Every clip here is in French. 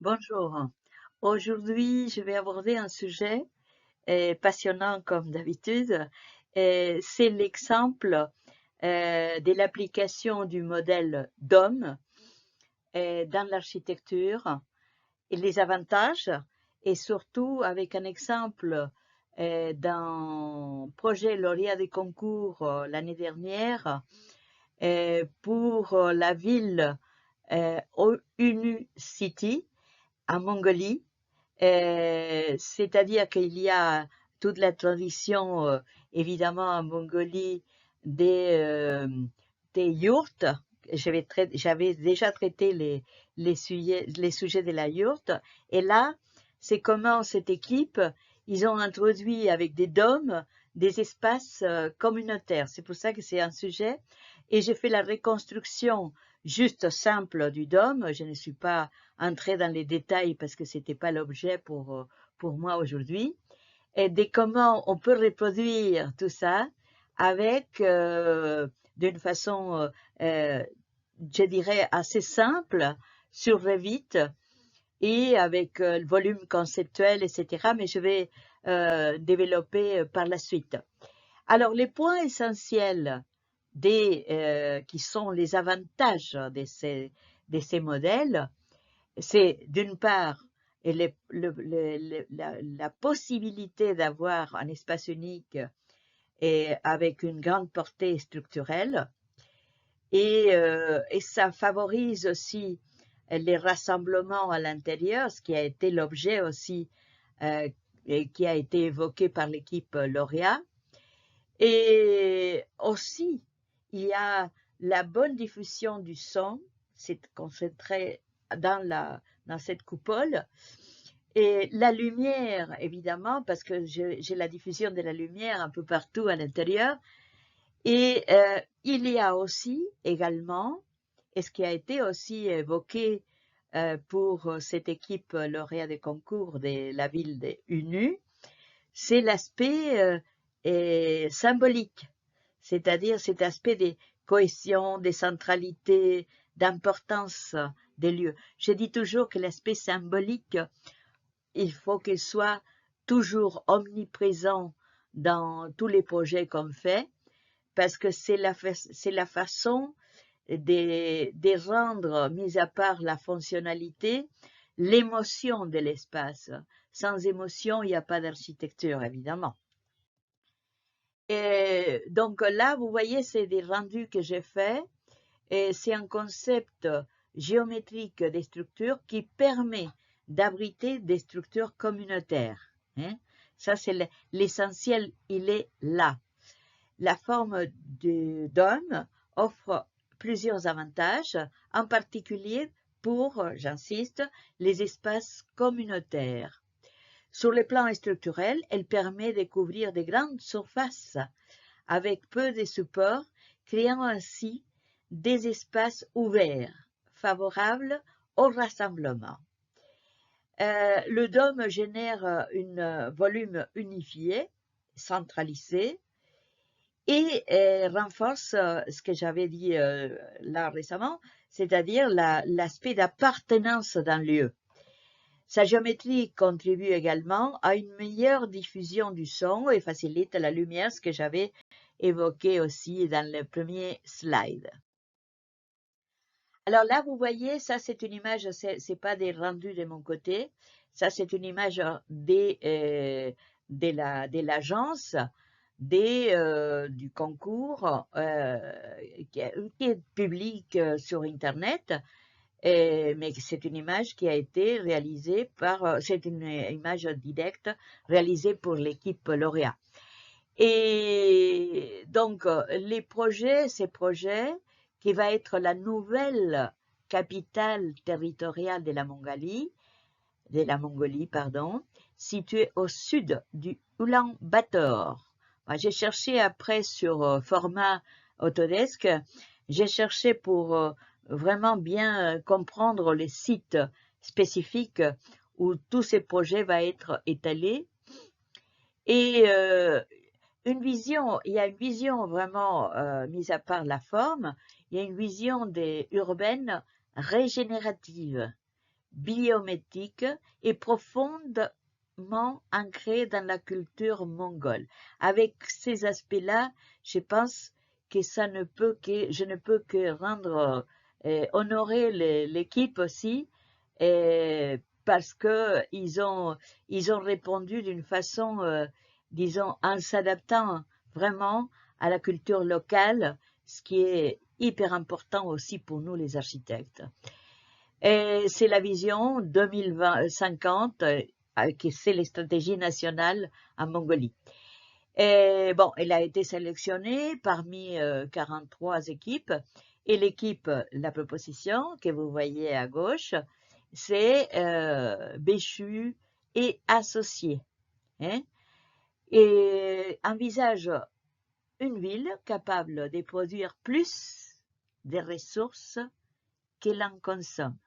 Bonjour. Aujourd'hui, je vais aborder un sujet passionnant comme d'habitude. C'est l'exemple de l'application du modèle DOM dans l'architecture et les avantages, et surtout avec un exemple d'un projet lauréat des concours l'année dernière pour la ville Unu City en Mongolie. C'est-à-dire qu'il y a toute la tradition, évidemment, en Mongolie, des yourtes. J'avais déjà traité les sujets de la yourte. Et là, c'est comment cette équipe, ils ont introduit avec des dômes des espaces communautaires. C'est pour ça que c'est un sujet. Et j'ai fait la reconstruction juste simple du dôme. Je ne suis pas entrée dans les détails parce que c'était pas l'objet pour moi aujourd'hui, et de comment on peut reproduire tout ça avec, d'une façon, je dirais, assez simple sur Revit et avec le volume conceptuel, etc. Mais je vais développer par la suite. Alors, les points essentiels qui sont les avantages de ces modèles, c'est d'une part la possibilité d'avoir un espace unique et avec une grande portée structurelle, et ça favorise aussi les rassemblements à l'intérieur, ce qui a été l'objet aussi et qui a été évoqué par l'équipe lauréat. Et aussi, il y a la bonne diffusion du son, c'est concentré dans cette coupole, et la lumière, évidemment, parce que j'ai la diffusion de la lumière un peu partout à l'intérieur. Et il y a aussi également, et ce qui a été aussi évoqué pour cette équipe lauréat des concours de la ville de Unu, c'est l'aspect symbolique, c'est-à-dire cet aspect de cohésion, de centralité, d'importance des lieux. Je dis toujours que l'aspect symbolique, il faut qu'il soit toujours omniprésent dans tous les projets qu'on fait, parce que c'est la façon de rendre, mis à part la fonctionnalité, l'émotion de l'espace. Sans émotion, il n'y a pas d'architecture, évidemment. Et donc là, vous voyez, c'est des rendus que j'ai faits, et c'est un concept géométrique des structures qui permet d'abriter des structures communautaires. Hein. Ça, c'est l'essentiel, il est là. La forme du dôme offre plusieurs avantages, en particulier pour, j'insiste, les espaces communautaires. Sur le plan structurel, elle permet de couvrir de grandes surfaces avec peu de supports, créant ainsi des espaces ouverts, favorables au rassemblement. Le dôme génère un volume unifié, centralisé, et renforce ce que j'avais dit là récemment, c'est-à-dire l'aspect d'appartenance dans le lieu. Sa géométrie contribue également à une meilleure diffusion du son et facilite la lumière, ce que j'avais évoqué aussi dans le premier slide. Alors là, vous voyez, ça c'est une image, c'est pas des rendus de mon côté, ça c'est une image de l'agence du concours qui est public sur Internet. Mais c'est une image qui a été réalisée c'est une image directe réalisée pour l'équipe lauréat. Et donc, ces projets, qui va être la nouvelle capitale territoriale de la Mongolie, pardon, située au sud du Ulan-Bator. J'ai cherché après sur format Autodesk, j'ai cherché pour vraiment bien comprendre les sites spécifiques où tous ces projets vont être étalés. Et il y a une vision vraiment, mise à part la forme, il y a une vision urbaine régénérative, biométrique et profondément ancrée dans la culture mongole. Avec ces aspects-là, je pense que je ne peux que rendre honorer l'équipe aussi, parce que ils ont répondu d'une façon, disons, en s'adaptant vraiment à la culture locale, ce qui est hyper important aussi pour nous les architectes. Et c'est la vision 2050, qui c'est les stratégies nationales en Mongolie. Et bon, elle a été sélectionnée parmi 43 équipes. Et l'équipe, la proposition que vous voyez à gauche, c'est Béchu et associés. Hein, et envisage une ville capable de produire plus de ressources qu'elle en consomme.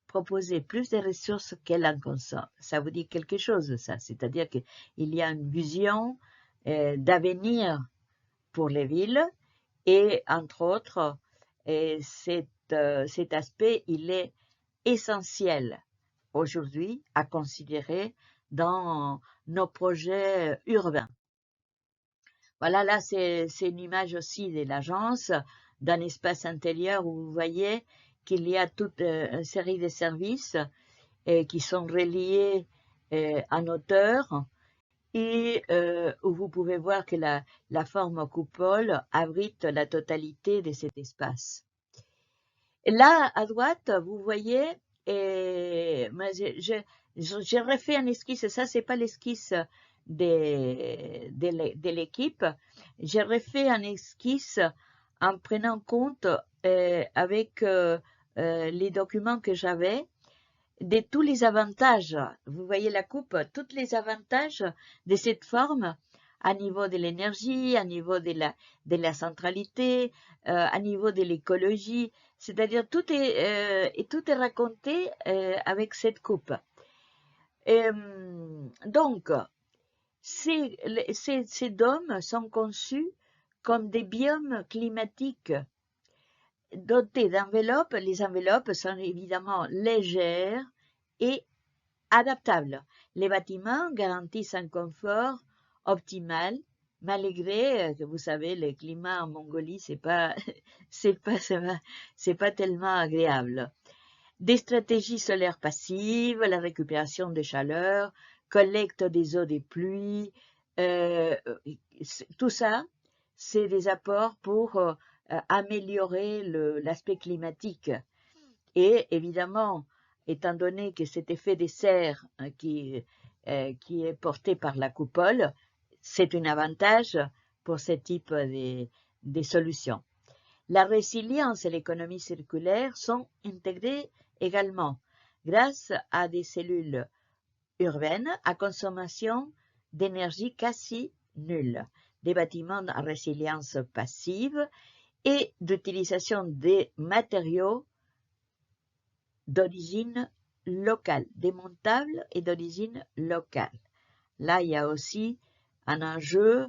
Proposer plus de ressources qu'elle en consomme. Ça vous dit quelque chose, ça. C'est-à-dire qu'il y a une vision d'avenir pour les villes et, entre autres, cet aspect, il est essentiel aujourd'hui à considérer dans nos projets urbains. Voilà, là, c'est une image aussi de l'agence, d'un espace intérieur où vous voyez qu'il y a toute une série de services qui sont reliés en hauteur et où vous pouvez voir que la forme coupole abrite la totalité de cet espace. Et là, à droite, vous voyez, j'ai refait un esquisse, ça c'est pas l'esquisse de l'équipe, j'ai refait un esquisse en prenant compte avec les documents que j'avais de tous les avantages. Vous voyez la coupe, tous les avantages de cette forme à niveau de l'énergie, à niveau de la centralité, à niveau de l'écologie, c'est-à-dire tout est raconté avec cette coupe. Donc, ces dômes sont conçus comme des biomes climatiques dotés d'enveloppes. Les enveloppes sont évidemment légères et adaptables. Les bâtiments garantissent un confort optimal, malgré que vous savez, le climat en Mongolie, c'est pas tellement agréable. Des stratégies solaires passives, la récupération des chaleurs, collecte des eaux des pluies, tout ça, c'est des apports pour améliorer l'aspect climatique. Et évidemment, étant donné que cet effet de serre qui est porté par la coupole, c'est un avantage pour ce type de solutions. La résilience et l'économie circulaire sont intégrées également grâce à des cellules urbaines à consommation d'énergie quasi nulle, des bâtiments à résilience passive et d'utilisation des matériaux d'origine locale, démontables et d'origine locale. Là, il y a aussi un enjeu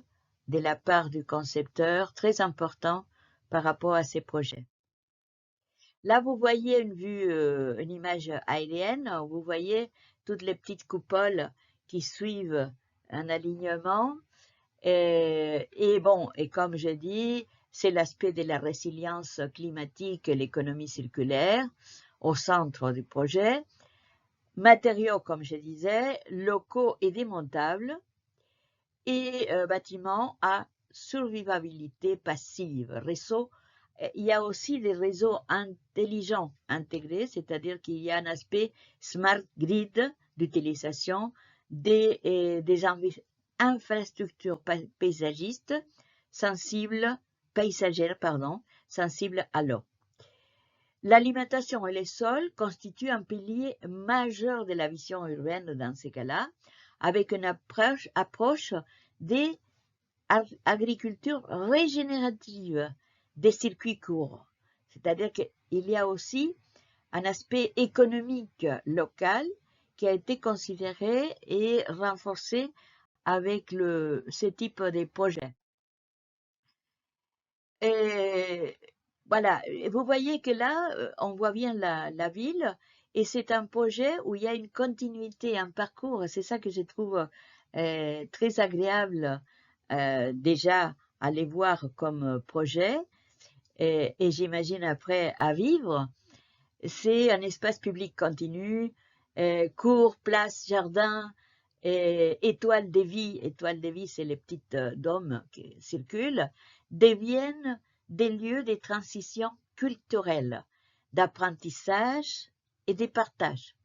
de la part du concepteur très important par rapport à ces projets. Là, vous voyez une image aérienne, vous voyez toutes les petites coupoles qui suivent un alignement. Et bon, et comme je dis, c'est l'aspect de la résilience climatique et l'économie circulaire au centre du projet. Matériaux, comme je disais, locaux et démontables, et bâtiments à survivabilité passive, réseaux. Il y a aussi des réseaux intelligents intégrés, c'est-à-dire qu'il y a un aspect smart grid d'utilisation des infrastructures paysagères sensibles à l'eau. L'alimentation et les sols constituent un pilier majeur de la vision urbaine dans ces cas-là, avec une approche des agricultures régénératives, des circuits courts. C'est-à-dire qu'il y a aussi un aspect économique local qui a été considéré et renforcé avec ce type de projet. Et voilà, vous voyez que là, on voit bien la ville Et c'est un projet où il y a une continuité, un parcours. C'est ça que je trouve très agréable déjà à les voir comme projet. Et j'imagine après à vivre. C'est un espace public continu, cours, places, jardins, étoiles de vie. Étoiles de vie, c'est les petites dômes qui circulent, deviennent des lieux de transition culturelle, d'apprentissage et de partage,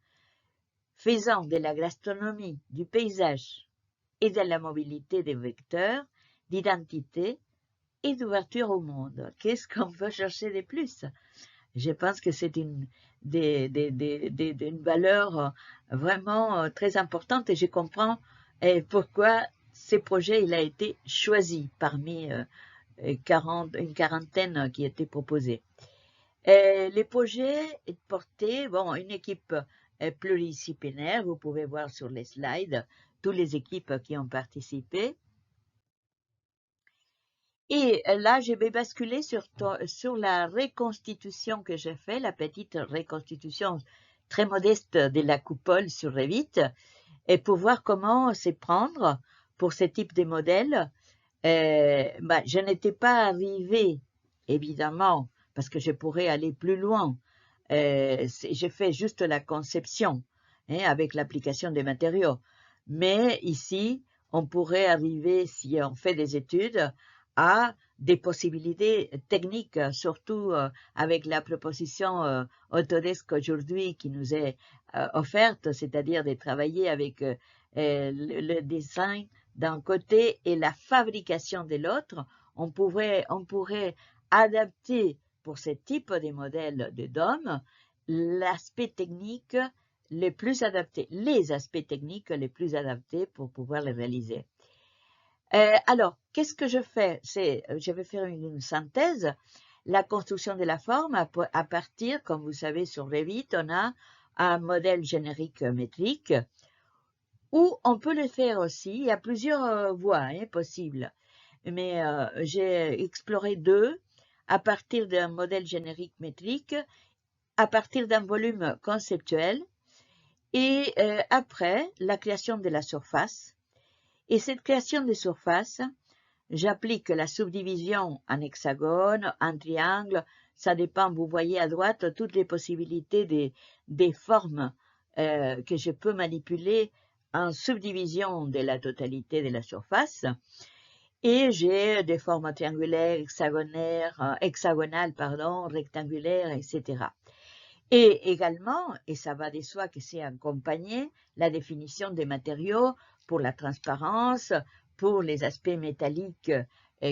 faisant de la gastronomie, du paysage et de la mobilité des vecteurs d'identité et d'ouverture au monde. Qu'est-ce qu'on peut chercher de plus? Je pense que c'est une valeur vraiment très importante et je comprends pourquoi ce projet il a été choisi parmi une quarantaine qui étaient proposés. Les projets portaient une équipe pluridisciplinaire, vous pouvez voir sur les slides toutes les équipes qui ont participé. Et là, je vais basculer sur la reconstitution que j'ai fait, la petite reconstitution très modeste de la coupole sur Revit, et pour voir comment s'y prendre pour ce type de modèle. Je n'étais pas arrivée, évidemment, parce que je pourrais aller plus loin. J'ai fait juste la conception avec l'application des matériaux. Mais ici, on pourrait arriver, si on fait des études, à des possibilités techniques, surtout avec la proposition Autodesk aujourd'hui qui nous est offerte, c'est-à-dire de travailler avec le design d'un côté et la fabrication de l'autre. On pourrait adapter pour ce type de modèle de dôme l'aspect technique les plus adaptés, les aspects techniques les plus adaptés pour pouvoir les réaliser. Alors, qu'est-ce que je fais? Je vais faire une synthèse. La construction de la forme à partir, comme vous savez, sur Revit, on a un modèle générique métrique où on peut le faire aussi. Il y a plusieurs voies possibles, mais j'ai exploré deux à partir d'un modèle générique métrique, à partir d'un volume conceptuel et après la création de la surface. Et cette création de surface, j'applique la subdivision en hexagone, en triangle, ça dépend, vous voyez à droite, toutes les possibilités des formes que je peux manipuler en subdivision de la totalité de la surface. Et j'ai des formes triangulaires, hexagonales, rectangulaires, etc. Et également, et ça va de soi que c'est accompagné, la définition des matériaux pour la transparence, pour les aspects métalliques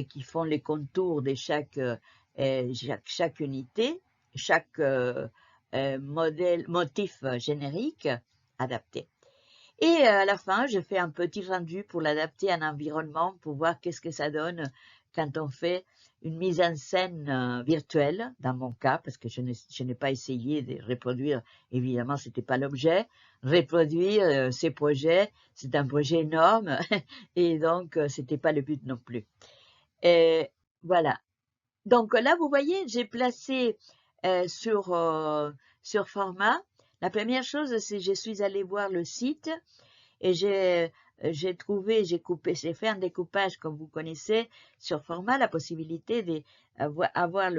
qui font les contours de chaque unité, chaque motif générique adapté. Et à la fin, je fais un petit rendu pour l'adapter à un environnement pour voir qu'est-ce que ça donne quand on fait une mise en scène virtuelle, dans mon cas, parce que je n'ai pas essayé de reproduire, évidemment, c'était pas l'objet. Reproduire ces projets, c'est un projet énorme, et donc c'était pas le but non plus. Voilà. Donc là, vous voyez, j'ai placé sur format. La première chose, c'est que je suis allée voir le site et j'ai fait un découpage, comme vous connaissez, sur format, la possibilité d'avoir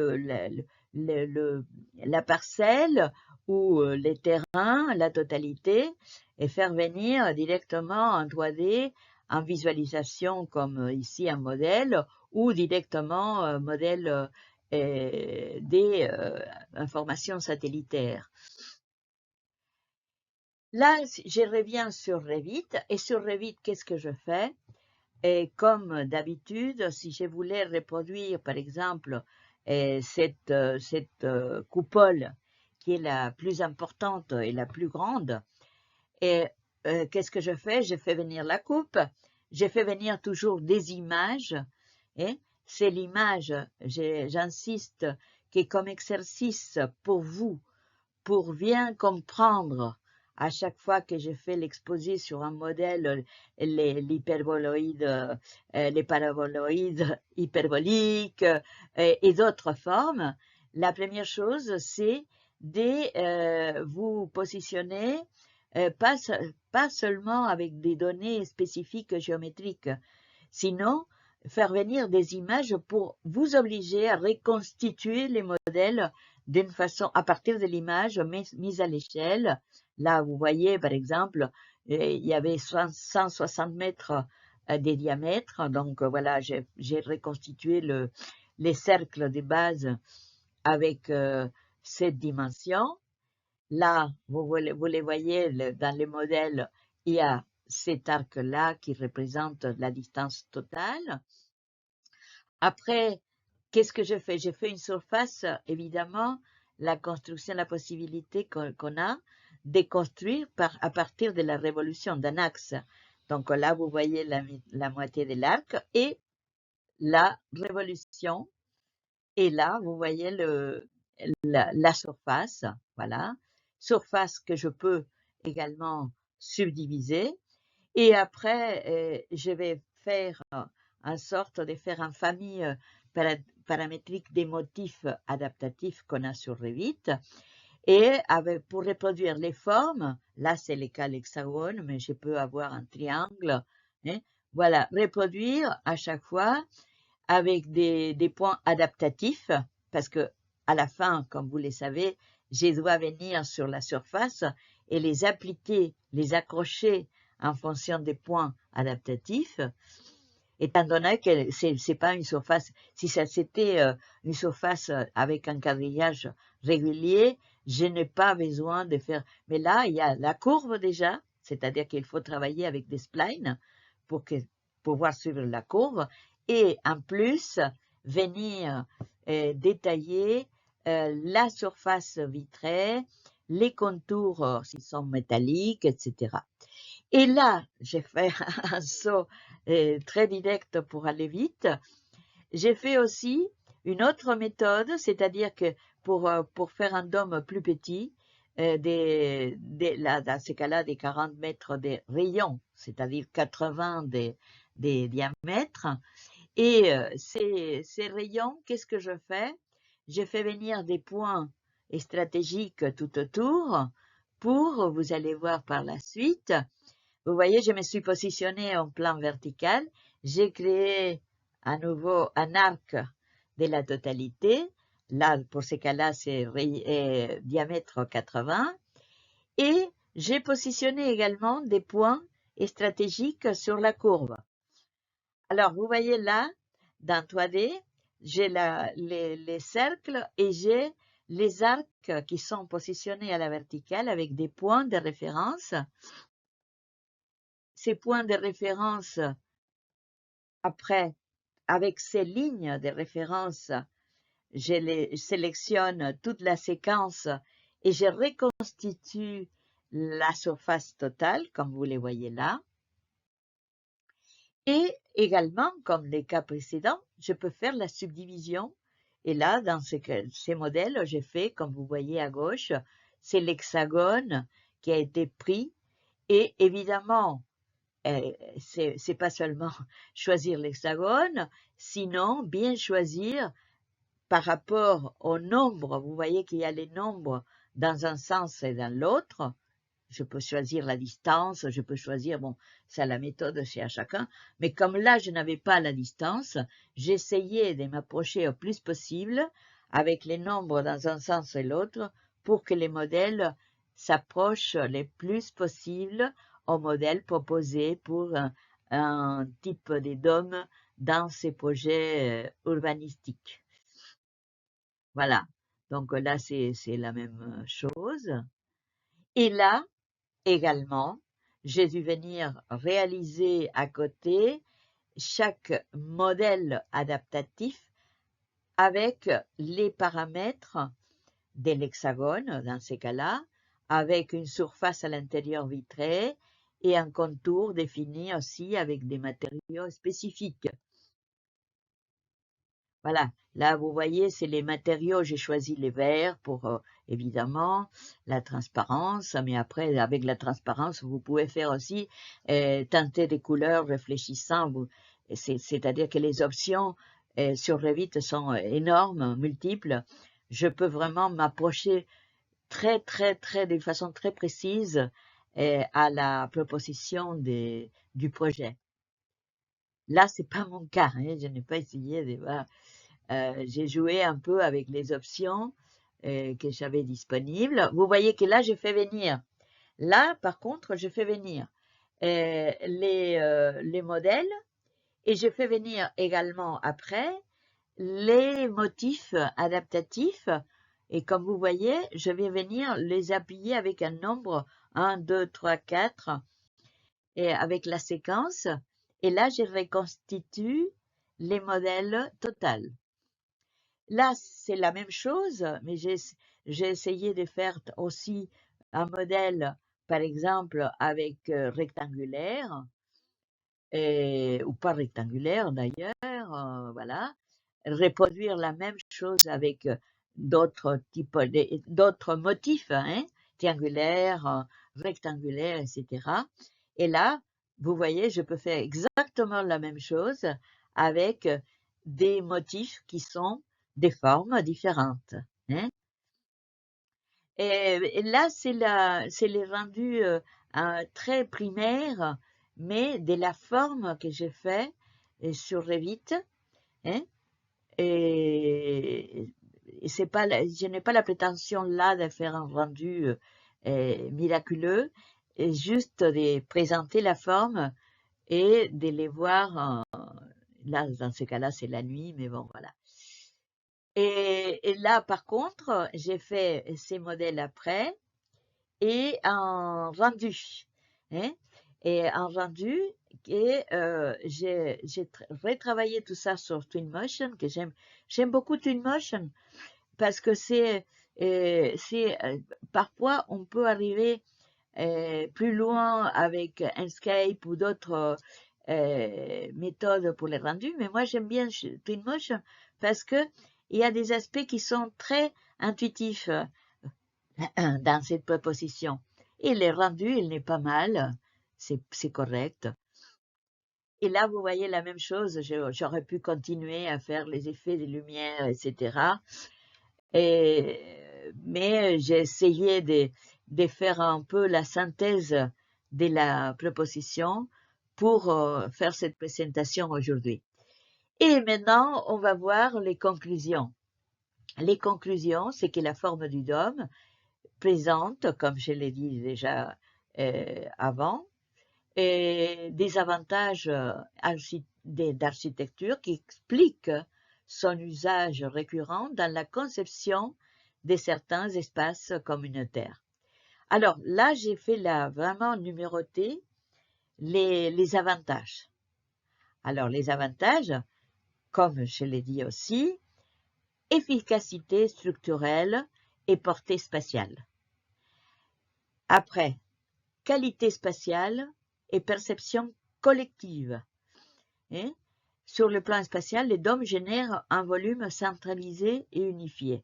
la parcelle ou les terrains, la totalité, et faire venir directement en 3D, en visualisation comme ici un modèle, ou directement modèle des informations satellitaires. Là, je reviens sur Revit, et sur Revit, qu'est-ce que je fais? Et comme d'habitude, si je voulais reproduire, par exemple, cette coupole qui est la plus importante et la plus grande, et qu'est-ce que je fais? Je fais venir la coupe, je fais venir toujours des images, et c'est l'image, j'insiste, qui est comme exercice pour vous, pour bien comprendre à chaque fois que je fais l'exposé sur un modèle, l'hyperboloïde, les paraboloïdes hyperboliques et d'autres formes, la première chose, c'est de vous positionner pas seulement avec des données spécifiques géométriques, sinon faire venir des images pour vous obliger à reconstituer les modèles d'une façon à partir de l'image mise à l'échelle. Là, vous voyez, par exemple, il y avait 160 mètres de diamètre, donc voilà, j'ai reconstitué les cercles de base avec cette dimension. Là, vous les voyez dans les modèles, il y a cet arc-là qui représente la distance totale. Après, qu'est-ce que je fais? Je fais une surface, évidemment, la construction, la possibilité qu'on a de construire à partir de la révolution d'un axe. Donc là, vous voyez la moitié de l'arc et la révolution. Et là, vous voyez la surface, voilà. Surface que je peux également subdiviser. Et après, je vais faire en sorte de faire en famille paramétrique des motifs adaptatifs qu'on a sur Revit. Et pour reproduire les formes, là c'est le cas l'hexagone, mais je peux avoir un triangle. Hein, voilà, reproduire à chaque fois avec des points adaptatifs, parce que à la fin, comme vous le savez, je dois venir sur la surface et les appliquer, les accrocher en fonction des points adaptatifs, étant donné que c'est pas une surface, si ça c'était une surface avec un quadrillage régulier, je n'ai pas besoin de faire, mais là, il y a la courbe déjà, c'est-à-dire qu'il faut travailler avec des splines pour pouvoir suivre la courbe, et en plus, venir détailler la surface vitrée, les contours s'ils sont métalliques, etc. Et là, j'ai fait un saut très direct pour aller vite. J'ai fait aussi une autre méthode, c'est-à-dire que pour faire un dôme plus petit, là, dans ces cas-là, des 40 mètres de rayons, c'est-à-dire 80 des diamètres. Et ces rayons, qu'est-ce que je fais? Je fais venir des points stratégiques tout autour pour, vous allez voir par la suite, vous voyez, je me suis positionnée en plan vertical. J'ai créé à nouveau un arc de la totalité. Là, pour ces cas-là, c'est diamètre 80. Et j'ai positionné également des points stratégiques sur la courbe. Alors, vous voyez là, dans 3D, j'ai les cercles et j'ai les arcs qui sont positionnés à la verticale avec des points de référence. Ces points de référence, après, avec ces lignes de référence, je sélectionne toute la séquence et je reconstitue la surface totale, comme vous les voyez là. Et également, comme les cas précédents, je peux faire la subdivision. Et là, dans ces modèles, j'ai fait, comme vous voyez à gauche, c'est l'hexagone qui a été pris. Et évidemment, c'est pas seulement choisir l'hexagone, sinon bien choisir par rapport au nombre. Vous voyez qu'il y a les nombres dans un sens et dans l'autre. Je peux choisir la distance, je peux choisir, bon, c'est la méthode chez chacun, mais comme là, je n'avais pas la distance, j'essayais de m'approcher au plus possible avec les nombres dans un sens et l'autre pour que les modèles s'approchent le plus possible au modèle proposé pour un type de dôme dans ces projets urbanistiques. Voilà, donc là, c'est la même chose. Et là, également, j'ai dû venir réaliser à côté chaque modèle adaptatif avec les paramètres de l'hexagone, dans ces cas-là, avec une surface à l'intérieur vitrée et un contour défini aussi avec des matériaux spécifiques. Voilà, là vous voyez, c'est les matériaux, j'ai choisi les verts pour évidemment la transparence, mais après avec la transparence vous pouvez faire aussi teinter des couleurs réfléchissant, c'est-à-dire que les options sur Revit sont énormes, multiples. Je peux vraiment m'approcher de façon très précise à la proposition du projet. Là, c'est pas mon cas, hein, je n'ai pas essayé de voir. J'ai joué un peu avec les options que j'avais disponibles. Vous voyez que là, je fais venir. Là, par contre, je fais venir les modèles et je fais venir également après les motifs adaptatifs. Et comme vous voyez, je vais venir les appuyer avec un nombre 1, 2, 3, 4 et avec la séquence. Et là, je reconstitue les modèles total. Là, c'est la même chose, mais j'ai essayé de faire aussi un modèle, par exemple, avec rectangulaire, ou pas rectangulaire d'ailleurs, voilà. Reproduire la même chose avec d'autres types, d'autres motifs, hein, triangulaires, rectangulaires, etc. Et là, vous voyez, je peux faire exactement la même chose avec des motifs qui sont des formes différentes, hein. Et là, c'est les rendus très primaires, mais de la forme que j'ai fait sur Revit, hein. Et c'est pas, je n'ai pas la prétention là de faire un rendu miraculeux, et juste de présenter la forme et de les voir. Là, dans ce cas-là, c'est la nuit, mais bon, voilà. Et là, par contre, j'ai fait ces modèles après et en rendu, hein, et en rendu, et j'ai retravaillé tout ça sur Twinmotion, que j'aime beaucoup Twinmotion, parce que parfois on peut arriver plus loin avec Enscape ou d'autres méthodes pour les rendus, mais moi j'aime bien Twinmotion parce que il y a des aspects qui sont très intuitifs dans cette proposition. Et le rendu, il n'est pas mal, c'est correct. Et là, vous voyez la même chose, j'aurais pu continuer à faire les effets de lumière, etc. Mais j'ai essayé de faire un peu la synthèse de la proposition pour faire cette présentation aujourd'hui. Et maintenant, on va voir les conclusions. Les conclusions, c'est que la forme du dôme présente, comme je l'ai dit déjà avant, des avantages d'architecture qui expliquent son usage récurrent dans la conception de certains espaces communautaires. Alors là, j'ai fait vraiment numéroter les avantages. Alors les avantages, comme je l'ai dit aussi, efficacité structurelle et portée spatiale. Après, qualité spatiale et perception collective. Hein? Sur le plan spatial, les dômes génèrent un volume centralisé et unifié.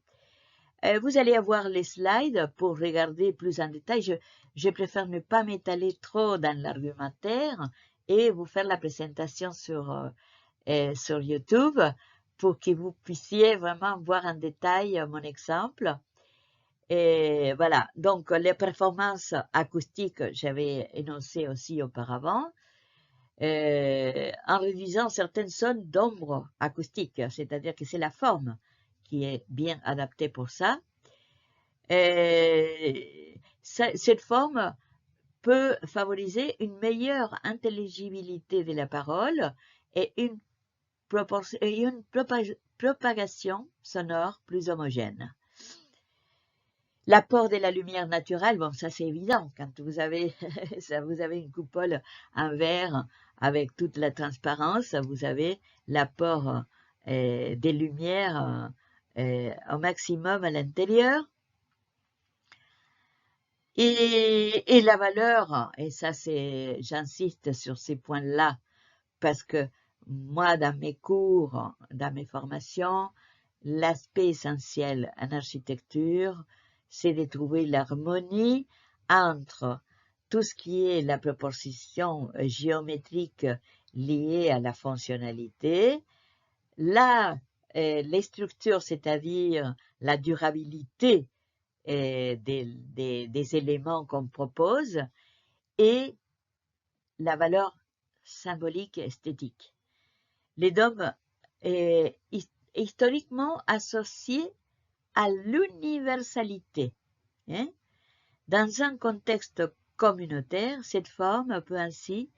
Vous allez avoir les slides pour regarder plus en détail. Je préfère ne pas m'étaler trop dans l'argumentaire et vous faire la présentation sur YouTube pour que vous puissiez vraiment voir en détail mon exemple. Et voilà, donc les performances acoustiques, j'avais énoncé aussi auparavant, en réduisant certaines zones d'ombre acoustique, c'est-à-dire que c'est la forme qui est bien adaptée pour ça. Cette forme peut favoriser une meilleure intelligibilité de la parole et une propagation sonore plus homogène. L'apport de la lumière naturelle, bon, ça c'est évident, quand vous avez, vous avez une coupole en verre avec toute la transparence, vous avez l'apport des lumières au maximum à l'intérieur. Et la valeur, et ça c'est, j'insiste sur ces points-là, parce que moi, dans mes cours, dans mes formations, l'aspect essentiel en architecture, c'est de trouver l'harmonie entre tout ce qui est la proportion géométrique liée à la fonctionnalité, les structures, c'est-à-dire la durabilité des éléments qu'on propose et la valeur symbolique et esthétique. Les dômes est historiquement associé à l'universalité. Hein? Dans un contexte communautaire, cette forme peut ainsi,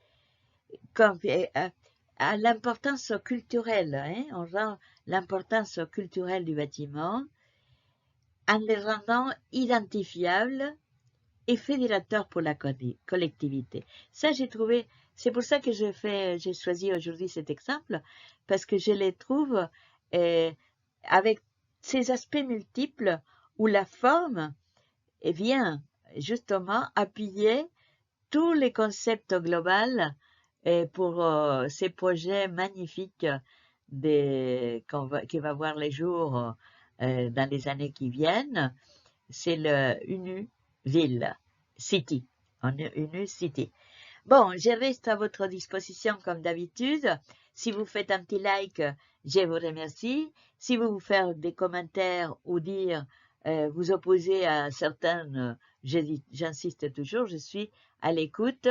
à l'importance culturelle, hein? On rend l'importance culturelle du bâtiment en les rendant identifiables et fédérateurs pour la collectivité. Ça, j'ai trouvé, c'est pour ça que j'ai choisi aujourd'hui cet exemple, parce que je les trouve avec ces aspects multiples où la forme vient justement appuyer tous les concepts globaux pour ces projets magnifiques qui va voir les jours dans les années qui viennent. C'est le UNU City. UNU City. Bon, je reste à votre disposition comme d'habitude. Si vous faites un petit like, je vous remercie. Si vous vous faites des commentaires ou dire vous opposez à certaines, j'insiste toujours, je suis à l'écoute.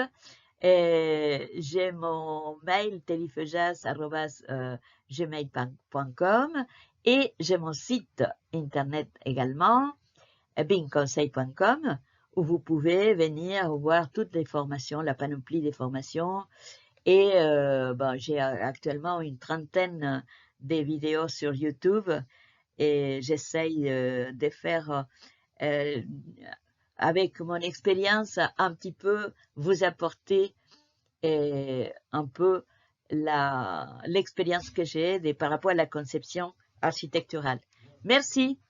J'ai mon mail telifeujas@gmail.com et j'ai mon site internet également, bingconseil.com, où vous pouvez venir voir toutes les formations, la panoplie des formations. Et j'ai actuellement une trentaine de vidéos sur YouTube et j'essaye de faire avec mon expérience un petit peu vous apporter un peu l'expérience que j'ai par rapport à la conception architecturale. Merci.